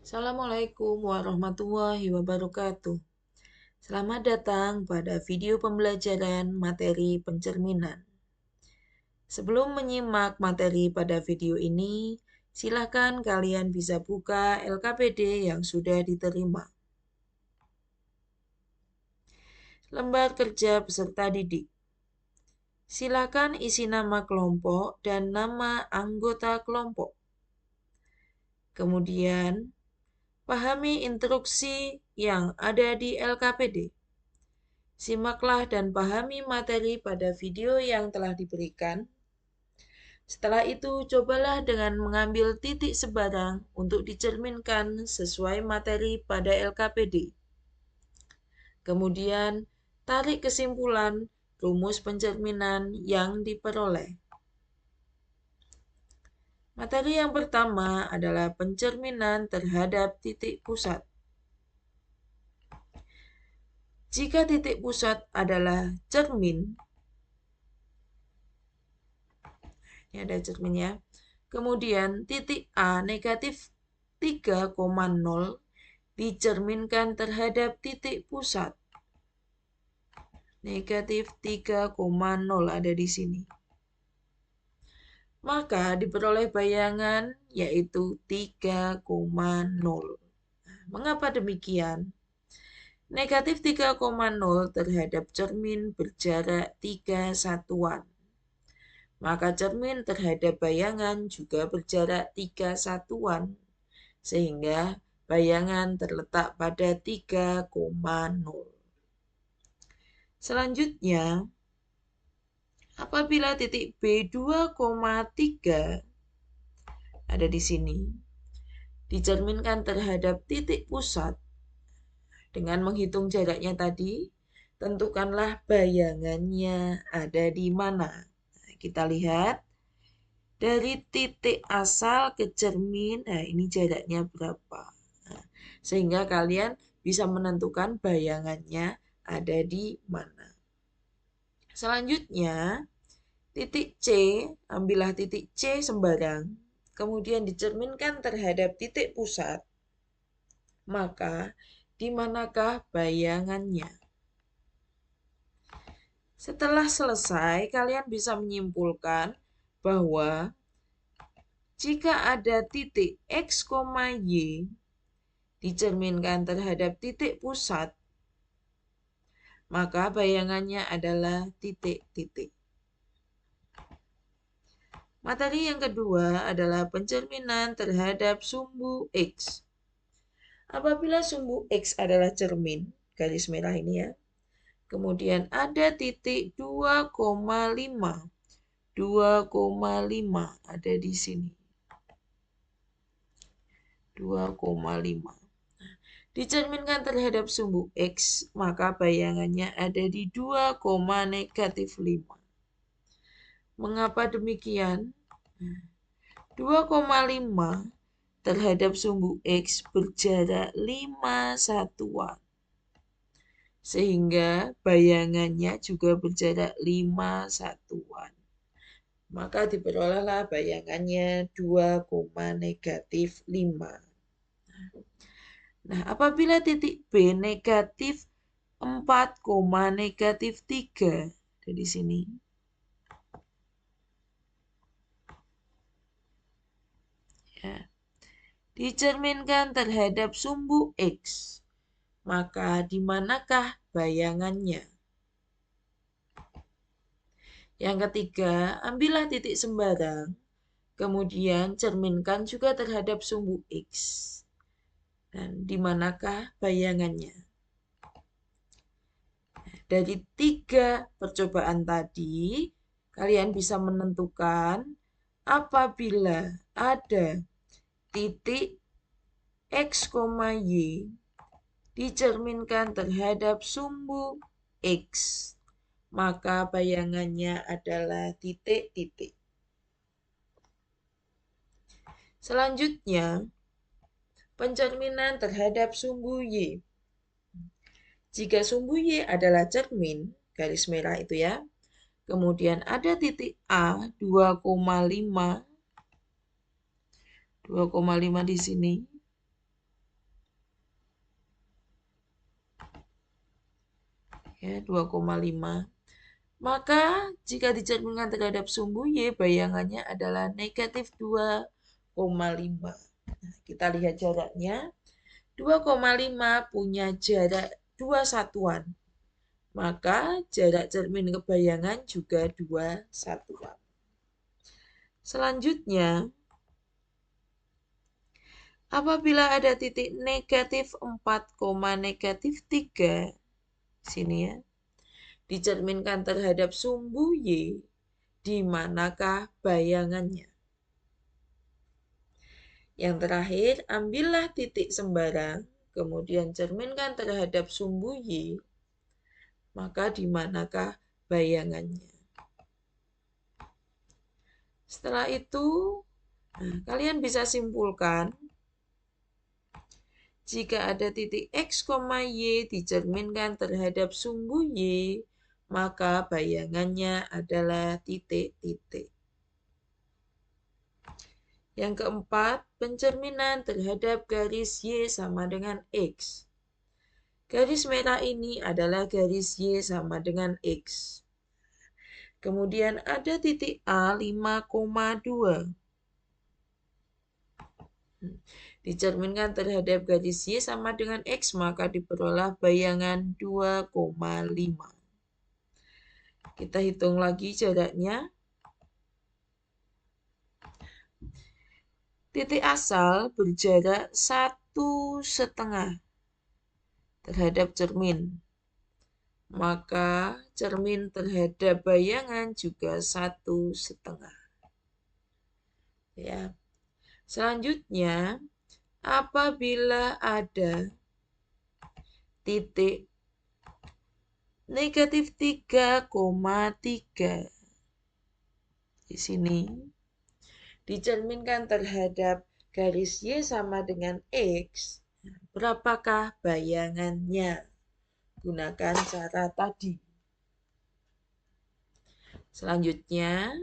Assalamualaikum warahmatullahi wabarakatuh. Selamat datang pada video pembelajaran materi pencerminan. Sebelum menyimak materi pada video ini, silakan kalian bisa buka LKPD yang sudah diterima. Lembar kerja peserta didik. Silakan isi nama kelompok dan nama anggota kelompok. Kemudian, pahami instruksi yang ada di LKPD. Simaklah dan pahami materi pada video yang telah diberikan. Setelah itu, cobalah dengan mengambil titik sebarang untuk dicerminkan sesuai materi pada LKPD. Kemudian, tarik kesimpulan rumus pencerminan yang diperoleh. Materi yang pertama adalah pencerminan terhadap titik pusat. Jika titik pusat adalah cermin, ini ada cerminnya. Kemudian titik A negatif 3,0 dicerminkan terhadap titik pusat. Negatif 3,0 ada di sini. Maka diperoleh bayangan yaitu 3,0. Mengapa demikian? Negatif 3,0 terhadap cermin berjarak 3 satuan. Maka cermin terhadap bayangan juga berjarak 3 satuan, sehingga bayangan terletak pada 3,0. Selanjutnya, apabila titik B 2,3 ada di sini, dicerminkan terhadap titik pusat, dengan menghitung jaraknya tadi, tentukanlah bayangannya ada di mana. Kita lihat dari titik asal ke cermin, ini jaraknya berapa. Sehingga kalian bisa menentukan bayangannya ada di mana. Selanjutnya, titik C, ambillah titik C sembarang, kemudian dicerminkan terhadap titik pusat. Maka, di manakah bayangannya? Setelah selesai, kalian bisa menyimpulkan bahwa jika ada titik X, Y dicerminkan terhadap titik pusat, maka bayangannya adalah titik-titik. Materi yang kedua adalah pencerminan terhadap sumbu X. Apabila sumbu X adalah cermin, garis merah ini ya, kemudian ada titik 2,5. 2,5 ada di sini. 2,5. Dicerminkan terhadap sumbu X, maka bayangannya ada di 2,-5. Mengapa demikian? 2,5 terhadap sumbu X berjarak 5 satuan. Sehingga bayangannya juga berjarak 5 satuan. Maka diperolehlah bayangannya 2,-5. Nah, apabila titik B negatif 4,-3 ada di sini. Ya. Dicerminkan terhadap sumbu X. Maka di manakah bayangannya? Yang ketiga, ambillah titik sembarang, kemudian cerminkan juga terhadap sumbu X. Dan di manakah bayangannya? Dari 3 percobaan tadi, kalian bisa menentukan apabila ada titik X, Y dicerminkan terhadap sumbu X, maka bayangannya adalah titik-titik. Selanjutnya, pencerminan terhadap sumbu Y. Jika sumbu Y adalah cermin, garis merah itu ya, kemudian ada titik A 2,5 di sini. ya 2,5. Maka jika dicerminkan terhadap sumbu Y, bayangannya adalah negatif 2,5. Nah, kita lihat jaraknya. 2,5 punya jarak 2 satuan. Maka jarak cermin ke bayangan juga 2 satuan. Selanjutnya, apabila ada titik negatif 4, negatif 3, sini ya, dicerminkan terhadap sumbu Y, di manakah bayangannya? Yang terakhir, ambillah titik sembarang, kemudian cerminkan terhadap sumbu Y, maka di manakah bayangannya? Setelah itu, kalian bisa simpulkan, jika ada titik X, Y dicerminkan terhadap sumbu Y, maka bayangannya adalah titik-titik. Yang keempat, pencerminan terhadap garis Y sama dengan X. Garis merah ini adalah garis Y sama dengan X. Kemudian ada titik A 5,2. Dicerminkan terhadap garis Y sama dengan X, maka diperoleh bayangan 2,5. Kita hitung lagi jaraknya. Titik asal berjarak 1,5 terhadap cermin. Maka cermin terhadap bayangan juga 1,5. Ya. Selanjutnya, apabila ada titik negatif 3,3 di sini, dicerminkan terhadap garis Y sama dengan X, berapakah bayangannya? Gunakan cara tadi. Selanjutnya,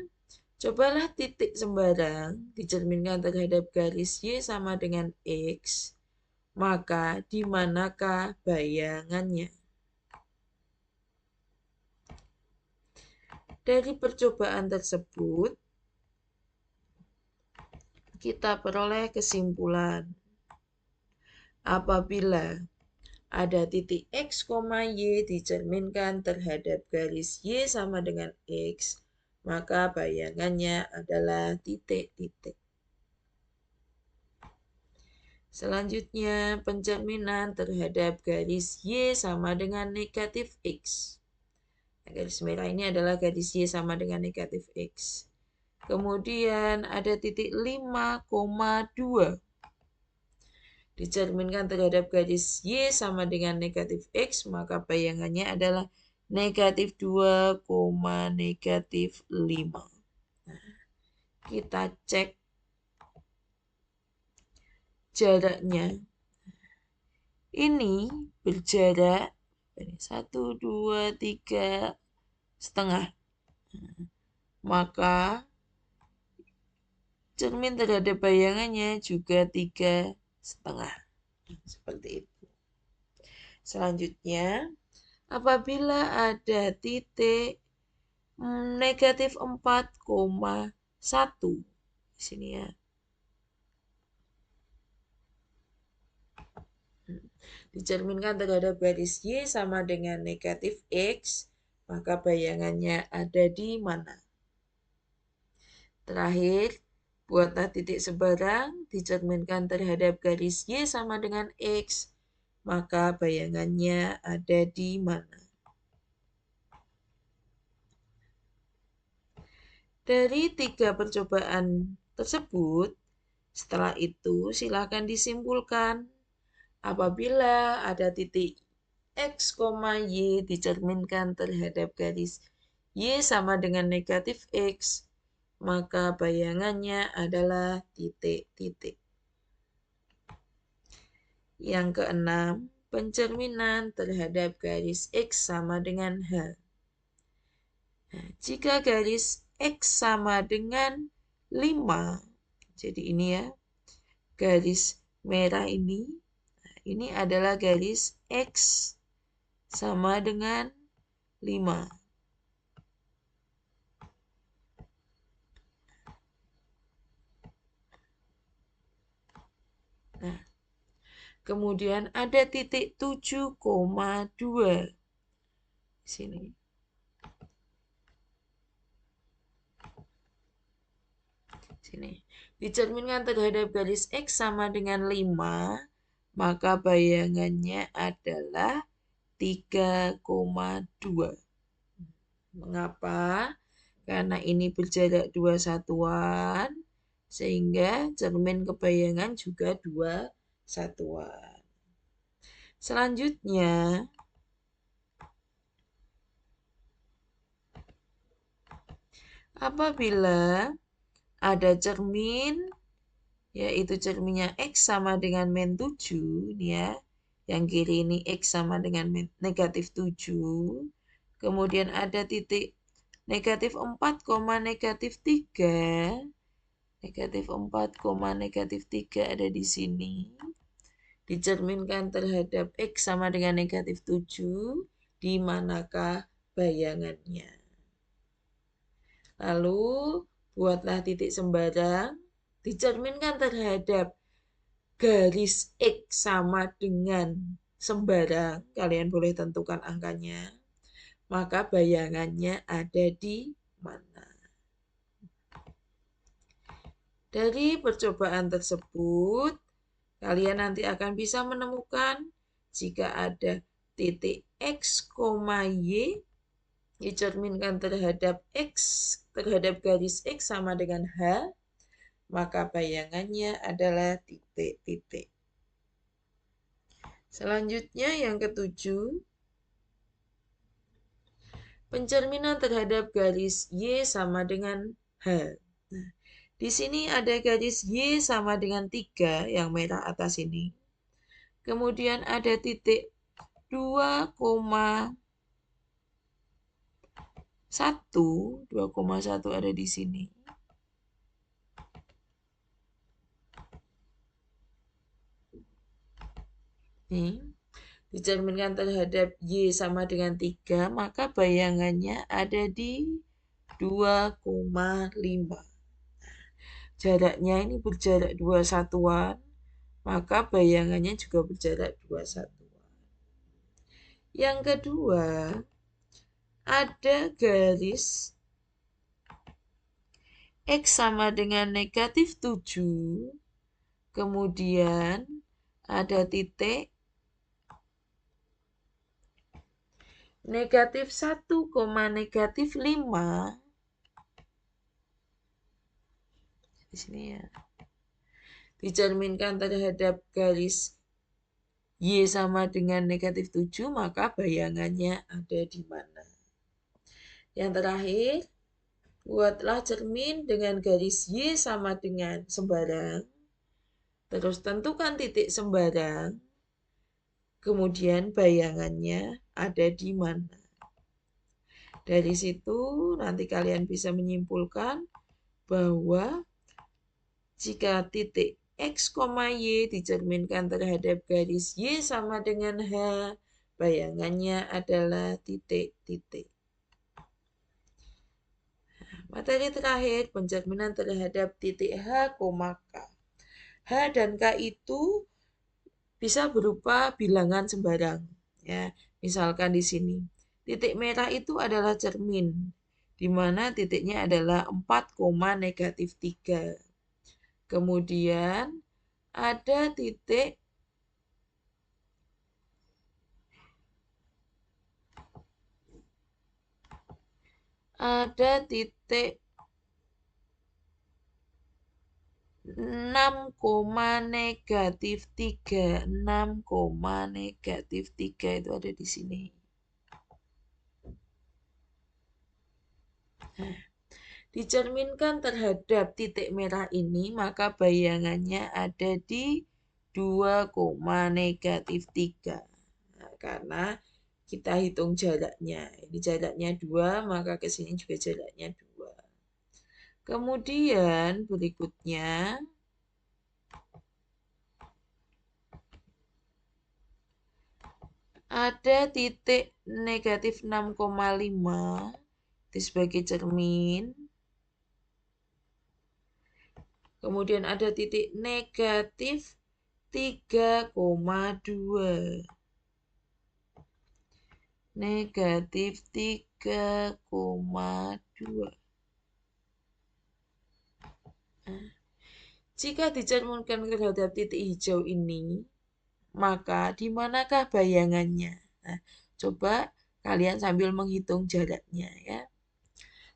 cobalah titik sembarang dicerminkan terhadap garis Y sama dengan X, maka di manakah bayangannya? Dari percobaan tersebut, kita peroleh kesimpulan. Apabila ada titik X, Y dicerminkan terhadap garis Y sama dengan X, maka bayangannya adalah titik-titik. Selanjutnya, pencerminan terhadap garis Y sama dengan negatif X. Garis merah ini adalah garis Y sama dengan negatif X. Kemudian ada titik 5,2. Dicerminkan terhadap garis Y sama dengan negatif X, maka bayangannya adalah negatif 2, negatif 5. Nah, kita cek jaraknya. Ini berjarak 1, 2, 3 setengah. Maka cermin terhadap bayangannya juga 3,5. Seperti itu. Selanjutnya, apabila ada titik negatif 4,1 di sini ya. Dicerminkan terhadap garis Y sama dengan negatif X, maka bayangannya ada di mana? Terakhir, buatlah titik sebarang dicerminkan terhadap garis Y sama dengan X, maka bayangannya ada di mana? Dari 3 percobaan tersebut, setelah itu silakan disimpulkan apabila ada titik X, Y dicerminkan terhadap garis Y sama dengan negatif X, maka bayangannya adalah titik-titik. Yang keenam, pencerminan terhadap garis X sama dengan H. Nah, jika garis X sama dengan 5, jadi ini ya, garis merah ini adalah garis X sama dengan 5. Nah, kemudian ada titik 7,2 sini. Sini. Dicerminkan terhadap garis X sama dengan 5, maka bayangannya adalah 3,2. Mengapa? Karena ini berjarak 2 satuan, sehingga cermin kebayangan juga 2 satuan. Selanjutnya, apabila ada cermin, yaitu cerminnya X sama dengan min 7, ya, yang kiri ini X sama dengan negatif 7, kemudian ada titik negatif 4, negatif 3, negatif 4, negatif 3 ada di sini, dicerminkan terhadap X sama dengan negatif 7, di manakah bayangannya? Lalu, buatlah titik sembarang, dicerminkan terhadap garis X sama dengan sembarang, kalian boleh tentukan angkanya, maka bayangannya ada di mana? Dari percobaan tersebut, kalian nanti akan bisa menemukan jika ada titik X, Y dicerminkan terhadap X, terhadap garis X sama dengan H, maka bayangannya adalah titik-titik. Selanjutnya yang ketujuh, pencerminan terhadap garis Y sama dengan H. Nah, di sini ada garis Y sama dengan 3 yang merah atas ini. Kemudian ada titik 2,1 ada di sini. Nih, dicerminkan terhadap Y sama dengan 3, maka bayangannya ada di 2,5. Jaraknya ini berjarak 2 satuan, maka bayangannya juga berjarak 2 satuan. Yang kedua, ada garis X sama dengan negatif 7, kemudian ada titik negatif 1, negatif 5 di sini ya. Dicerminkan terhadap garis Y sama dengan negatif 7, maka bayangannya ada di mana? Yang terakhir, buatlah cermin dengan garis Y sama dengan sembarang. Terus tentukan titik sembarang. Kemudian bayangannya ada di mana? Dari situ nanti kalian bisa menyimpulkan bahwa jika titik X, Y dicerminkan terhadap garis Y sama dengan H, bayangannya adalah titik-titik. Materi terakhir, pencerminan terhadap titik H, K. H dan K itu bisa berupa bilangan sembarang. Ya, misalkan di sini, titik merah itu adalah cermin, di mana titiknya adalah 4, negatif 3. Kemudian ada titik titik 6, negatif 3. 6, negatif 3 itu ada di sini. Nah, dicerminkan terhadap titik merah ini, maka bayangannya ada di 2, negatif 3. Nah, karena kita hitung jaraknya. Ini jaraknya 2, maka ke sini juga jaraknya 2. Kemudian berikutnya, Ada titik negatif 6,5 itu sebagai cermin. Kemudian ada titik negatif 3,2. Negatif 3,2. Jika dicerminkan terhadap titik hijau ini, maka di manakah bayangannya? Nah, coba kalian sambil menghitung jaraknya ya.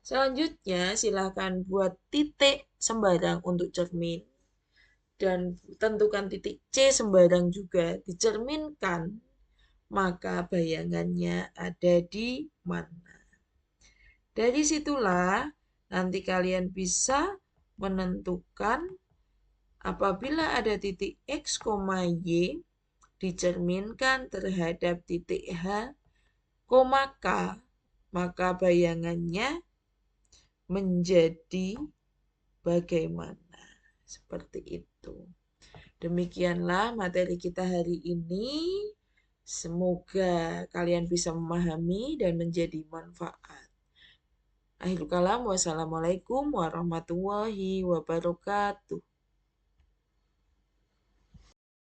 Selanjutnya, silahkan buat titik sembarang untuk cermin. Dan tentukan titik C sembarang juga dicerminkan, maka bayangannya ada di mana. Dari situlah nanti kalian bisa menentukan apabila ada titik X, Y dicerminkan terhadap titik H, K, maka bayangannya menjadi bagaimana. Seperti itu. Demikianlah materi kita hari ini. Semoga kalian bisa memahami dan menjadi manfaat. Akhirul kalam, wassalamualaikum warahmatullahi wabarakatuh.